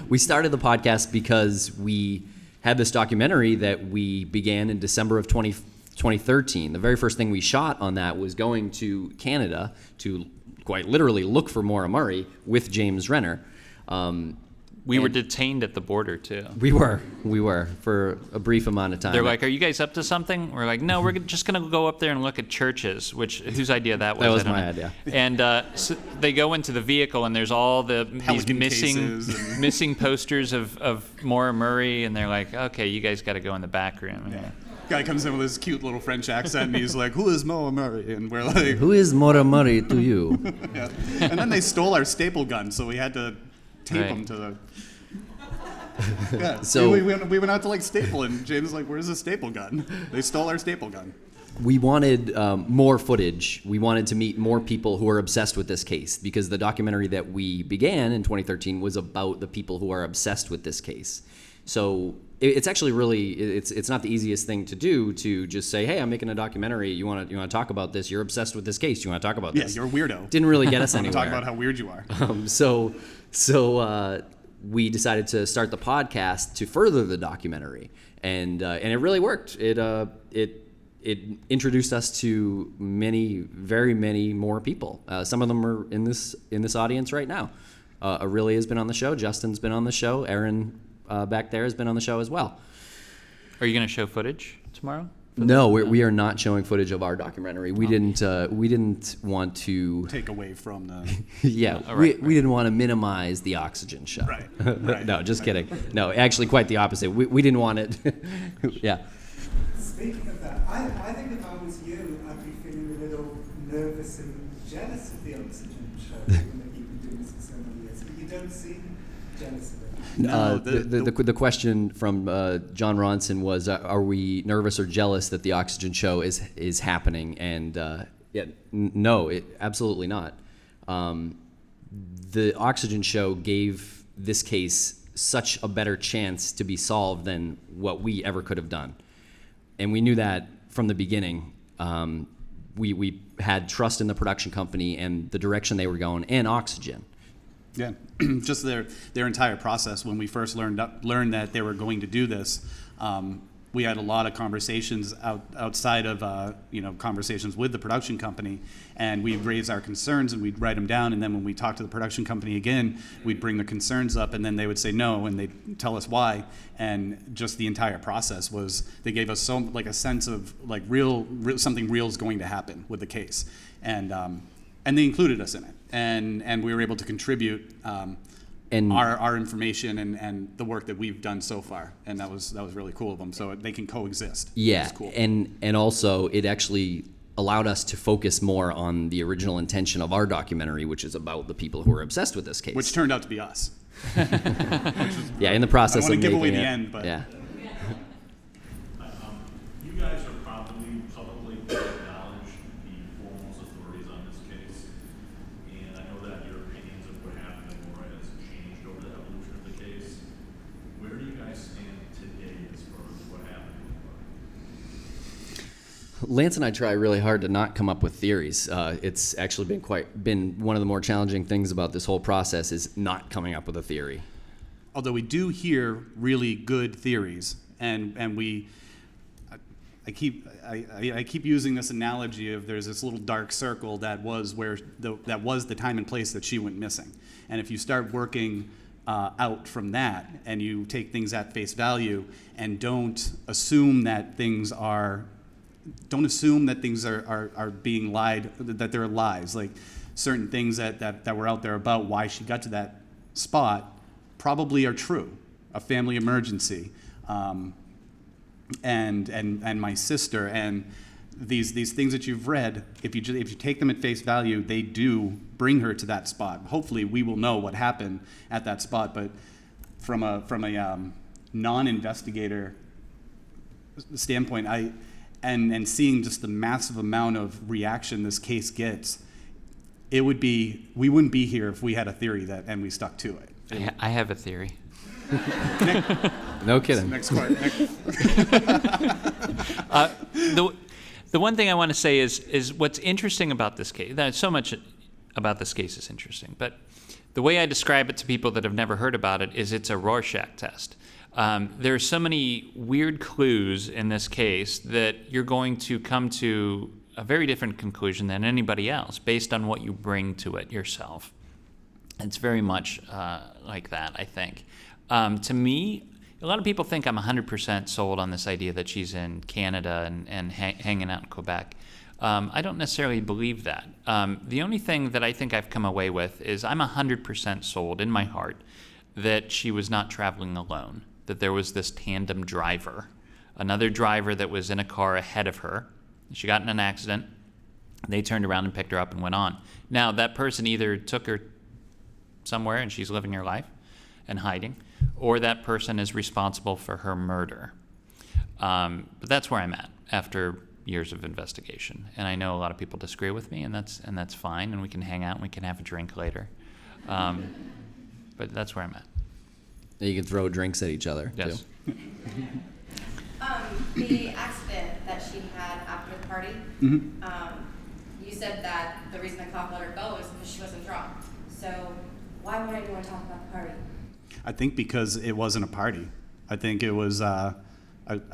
We started the podcast because we had this documentary that we began in December of 2013. The very first thing we shot on that was going to Canada to quite literally look for Maura Murray with James Renner. We were detained at the border too. We were for a brief amount of time. They're like, "Are you guys up to something?" We're like, "No, we're just going to go up there and look at churches." Whose idea that was? That was my idea. And so they go into the vehicle, and there's all these missing posters of Maura Murray, and they're like, "Okay, you guys got to go in the back room." Yeah. Guy comes in with his cute little French accent, and he's like, "Who is Maura Murray?" And we're like, "Who is Maura Murray to you?" Yeah. And then they stole our staple gun, so we had to tape them to the. Yeah. So we went out to staple, and James was like, "Where's the staple gun?" They stole our staple gun. We wanted more footage. We wanted to meet more people who are obsessed with this case, because the documentary that we began in 2013 was about the people who are obsessed with this case. So it's actually really it's not the easiest thing to do to just say, "Hey, I'm making a documentary. You want to talk about this? You're obsessed with this case. You want to talk about this?" Yeah, you're a weirdo. Didn't really get us anywhere. Talk about how weird you are. So we decided to start the podcast to further the documentary, and it really worked. It introduced us to very many more people. Some of them are in this audience right now. Aurelia has been on the show. Justin's been on the show. Aaron back there has been on the show as well. Are you going to show footage tomorrow? No, we are not showing footage of our documentary. We didn't want to Take away from the. Yeah, we didn't want to minimize the oxygen show. Right. No, just kidding. No, actually, quite the opposite. We didn't want it. Yeah. Speaking of that, I think if I was you, I'd be feeling a little nervous and jealous of the oxygen show, given that you've been doing this for so many years. But you don't seem jealous of it. No, The question from John Ronson was, are we nervous or jealous that the oxygen show is happening? And no, absolutely not. The oxygen show gave this case such a better chance to be solved than what we ever could have done. And we knew that from the beginning. We had trust in the production company and the direction they were going, and oxygen. Yeah, just their entire process. When we first learned that they were going to do this, we had a lot of conversations outside of conversations with the production company, and we'd raise our concerns and we'd write them down. And then when we talked to the production company again, we'd bring the concerns up, and then they would say no, and they'd tell us why. And just the entire process was, they gave us so a sense of real something real is going to happen with the case, and they included us in it. And we were able to contribute And our information and the work that we've done so far, and that was really cool of them. So they can coexist. yeah, It's cool. and also it actually allowed us to focus more on the original intention of our documentary, which is about the people who are obsessed with this case. Which turned out to be us. Yeah, in the process I don't of want to give away making the it. end, but Yeah. You guys are probably publicly acknowledge the foremost authorities on this case, and I know that your opinions of what happened in Laura has changed over the evolution of the case. Where do you guys stand today as far as what happened in Laura? Lance and I try really hard to not come up with theories. It's actually been one of the more challenging things about this whole process is not coming up with a theory. although we do hear really good theories, and I keep using this analogy of there's this little dark circle that was the time and place that she went missing, and if you start working out from that and you take things at face value and don't assume that things are being lied, that there are lies, like certain things that were out there about why she got to that spot probably are true, a family emergency, and my sister, and these things that you've read, if you take them at face value, they do bring her to that spot. Hopefully we will know what happened at that spot, but from a non-investigator standpoint, and seeing just the massive amount of reaction this case gets, we wouldn't be here if we had a theory and we stuck to it. I have a theory. No kidding. Next part. The one thing I want to say is what's interesting about this case. So much about this case is interesting, but the way I describe it to people that have never heard about it is it's a Rorschach test. There are so many weird clues in this case that you're going to come to a very different conclusion than anybody else based on what you bring to it yourself. It's very much like that, I think. To me, a lot of people think I'm 100% sold on this idea that she's in Canada and hanging out in Quebec. I don't necessarily believe that. The only thing that I think I've come away with is I'm 100% sold in my heart that she was not traveling alone, that there was this tandem driver, another driver that was in a car ahead of her. She got in an accident. They turned around and picked her up and went on. Now, that person either took her somewhere and she's living her life and hiding, or that person is responsible for her murder. But that's where I'm at after years of investigation. And I know a lot of people disagree with me, and that's fine, and we can hang out and we can have a drink later. But that's where I'm at. You can throw drinks at each other, Yes. too. The accident that she had after the party, you said that the reason the cop let her go is because she wasn't drunk. So why would anyone talk about the party? I think because it wasn't a party. I think it was I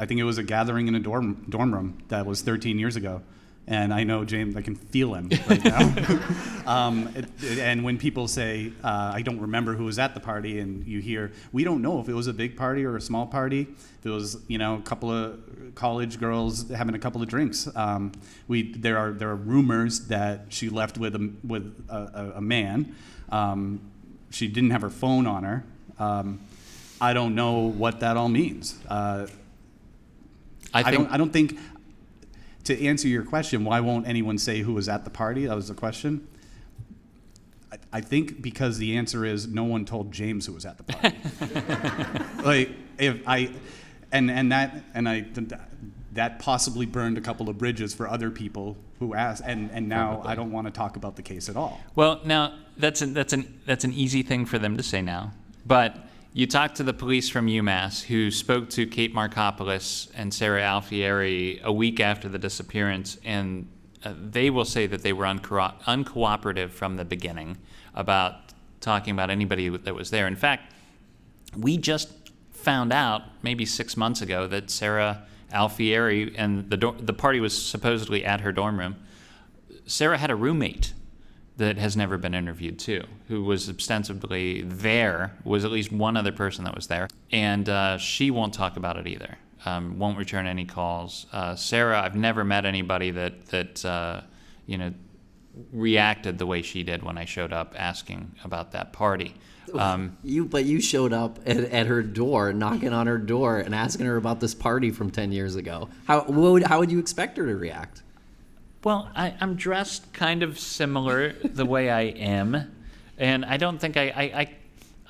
think it was a gathering in a dorm room that was 13 years ago, And I know James, I can feel him right now. And when people say, I don't remember who was at the party, and you hear, we don't know if it was a big party or a small party. If it was, a couple of college girls having a couple of drinks. There are rumors that she left with a man. She didn't have her phone on her. I don't know what that all means. I don't think. To answer your question, why won't anyone say who was at the party? That was the question. I think because the answer is no one told James who was at the party. That possibly burned a couple of bridges for other people who asked, and now Probably. I don't want to talk about the case at all. Well, now that's an easy thing for them to say now, but you talked to the police from UMass who spoke to Kate Markopoulos and Sarah Alfieri a week after the disappearance, and they will say that they were uncooperative from the beginning about talking about anybody that was there. In fact, we just found out maybe 6 months ago that Sarah Alfieri, and the party was supposedly at her dorm room, Sarah had a roommate that has never been interviewed too, who was ostensibly there, was at least one other person that was there, and she won't talk about it either, won't return any calls. Sarah, I've never met anybody that reacted the way she did when I showed up asking about that party. You showed up at her door, knocking on her door and asking her about this party from 10 years ago. How would you expect her to react? Well, I'm dressed kind of similar the way I am, and I don't think I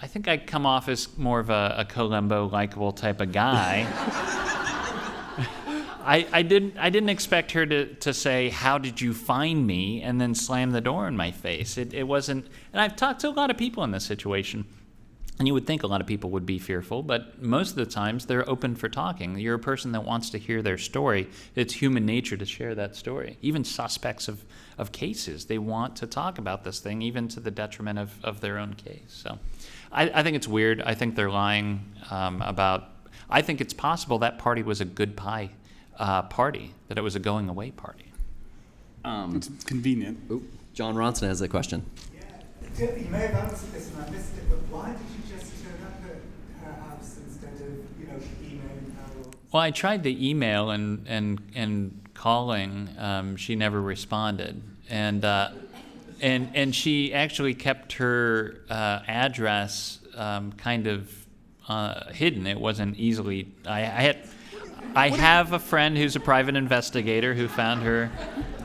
think I come off as more of a Columbo likable type of guy. I didn't expect her to say, "How did you find me?" and then slam the door in my face. It wasn't. And I've talked to a lot of people in this situation, and you would think a lot of people would be fearful, but most of the times they're open for talking. You're a person that wants to hear their story. It's human nature to share that story. Even suspects of cases, they want to talk about this thing, even to the detriment of their own case. So I think it's weird. I think they're lying about. I think it's possible that party was a good pie party, that it was a going away party. It's convenient. John Ronson has a question. Yeah, you may have answered this and I missed it, but why did you just turn up at her house instead of, emailing her? Well, I tried the email and calling. She never responded, and she actually kept her address kind of hidden. It wasn't easily. I have a friend who's a private investigator who found her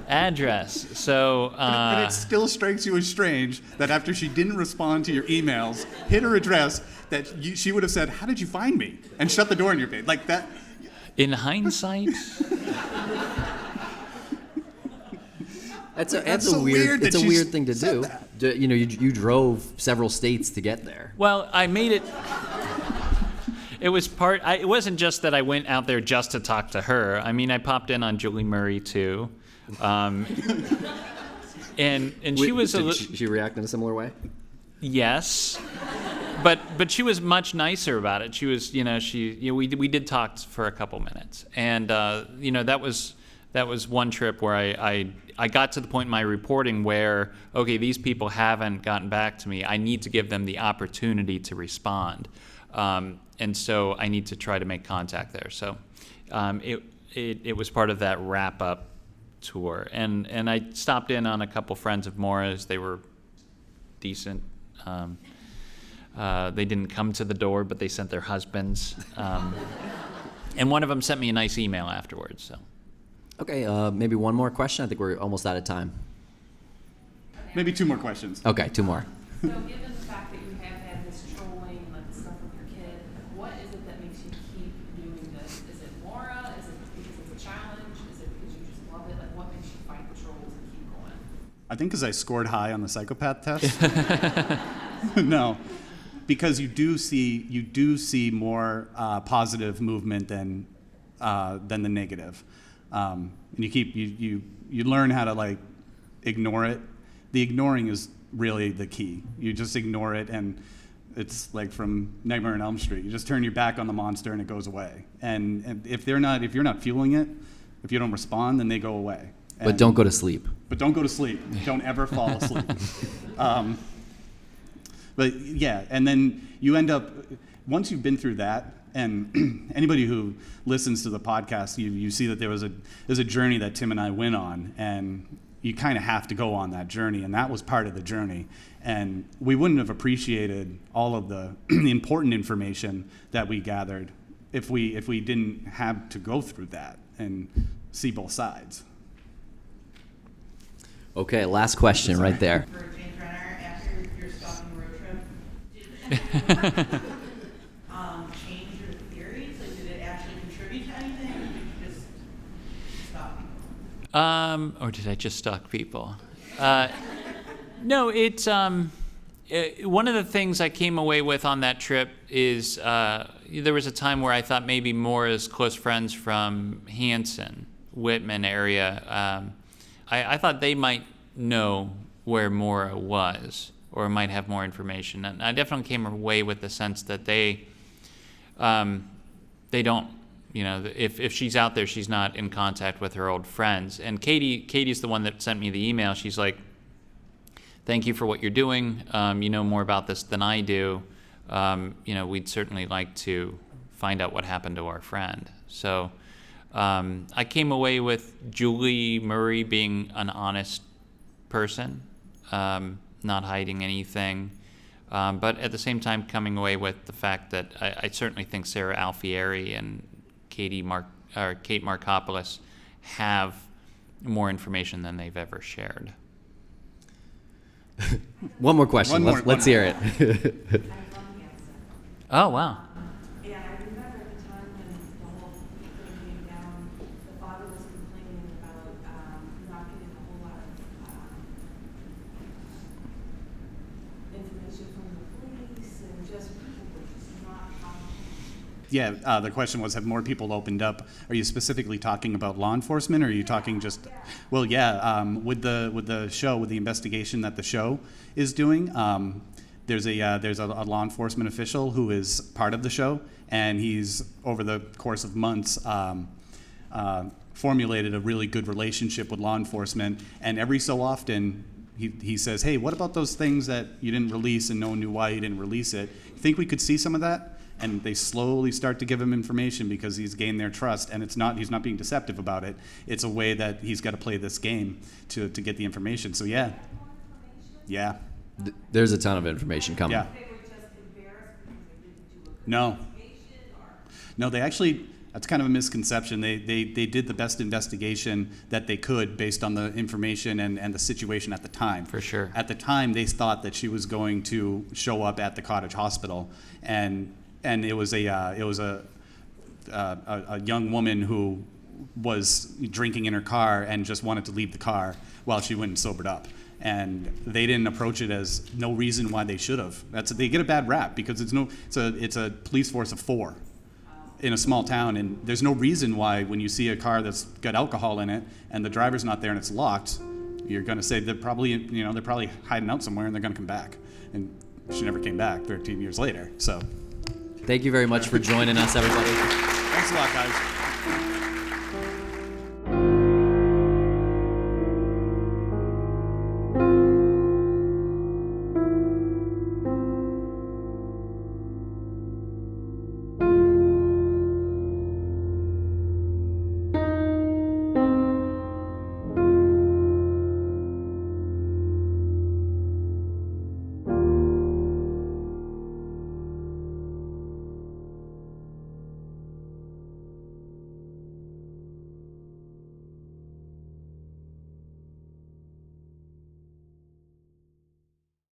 address. So, but it still strikes you as strange that after she didn't respond to your emails, hit her address, that she would have said, "How did you find me?" and shut the door in your face like that. In hindsight, That's so a weird. It's a she's weird thing to said do. that. You drove several states to get there. well, I made it. It was it wasn't just that I went out there just to talk to her. I mean, I popped in on Julie Murray too. And she was Did she react in a similar way? Yes, but she was much nicer about it. She was, we did talk for a couple minutes, and that was one trip where I got to the point in my reporting where, okay, these people haven't gotten back to me. I need to give them the opportunity to respond, and so I need to try to make contact there. So it was part of that wrap up tour, and I stopped in on a couple friends of Maura's. They were decent. They didn't come to the door, but they sent their husbands, and one of them sent me a nice email afterwards. So, Okay, maybe one more question. I think we're almost out of time. Maybe two more questions. Okay, two more. So given the fact that you have had this trolling, like the stuff with your kid, what is it that makes you keep doing this? Is it Maura? Is it because it's a challenge? Is it because you just love it? Like, what makes you fight the trolls and keep going? I think because I scored high on the psychopath test. No, because you do see more positive movement than the negative, and you learn how to ignore it. The ignoring is really the key. You just ignore it, and it's like from Nightmare on Elm Street. You just turn your back on the monster, and it goes away. And if you're not feeling it, if you don't respond, then they go away. But don't go to sleep. But don't go to sleep. Don't ever fall asleep. But yeah, and then you end up, once you've been through that, and anybody who listens to the podcast, you see that there's a journey that Tim and I went on, and you kind of have to go on that journey, and that was part of the journey. And we wouldn't have appreciated all of the important information that we gathered if we didn't have to go through that and see both sides. Okay, last question right there. For James Renner, after your stalking road trip, did it change your theories? Like, did it actually contribute to anything, or did you just stalk people? Or did I just stalk people? No, it's one of the things I came away with on that trip is there was a time where I thought maybe Maura's close friends from Hanson, Whitman area, I thought they might know where Maura was or might have more information. And I definitely came away with the sense that they don't, if she's out there, she's not in contact with her old friends. And Katie's the one that sent me the email. She's like, thank you for what you're doing. You know more about this than I do. We'd certainly like to find out what happened to our friend. So I came away with Julie Murray being an honest person, not hiding anything, but at the same time coming away with the fact that I certainly think Sarah Alfieri and Kate Markopoulos have more information than they've ever shared. One more question. Let's hear it. Oh, wow. And I remember at the time when the whole thing came down, the father was complaining about not getting a whole lot of information from the police, and just people were just not Yeah, the question was, have more people opened up? Are you specifically talking about law enforcement, or are you talking just? Well, yeah. With the show, with the investigation that the show is doing, there's a law enforcement official who is part of the show, and he's over the course of months formulated a really good relationship with law enforcement, and every so often he says, hey, what about those things that you didn't release and no one knew why you didn't release it? You think we could see some of that? And they slowly start to give him information because he's gained their trust, and he's not being deceptive about it. It's a way that he's got to play this game to get the information. So yeah. There's a ton of information coming. Yeah. No, they actually, that's kind of a misconception. They did the best investigation that they could based on the information and the situation at the time. For sure. At the time, they thought that she was going to show up at the Cottage Hospital, and it was a young woman who was drinking in her car and just wanted to leave the car while she went and sobered up. And they didn't approach it as no reason why they should have. They get a bad rap because it's a police force of 4 in a small town, and there's no reason why when you see a car that's got alcohol in it and the driver's not there and it's locked, you're going to say they're probably hiding out somewhere and they're going to come back. And she never came back 13 years later. So Thank you very much for joining us, everybody. thanks a lot, guys.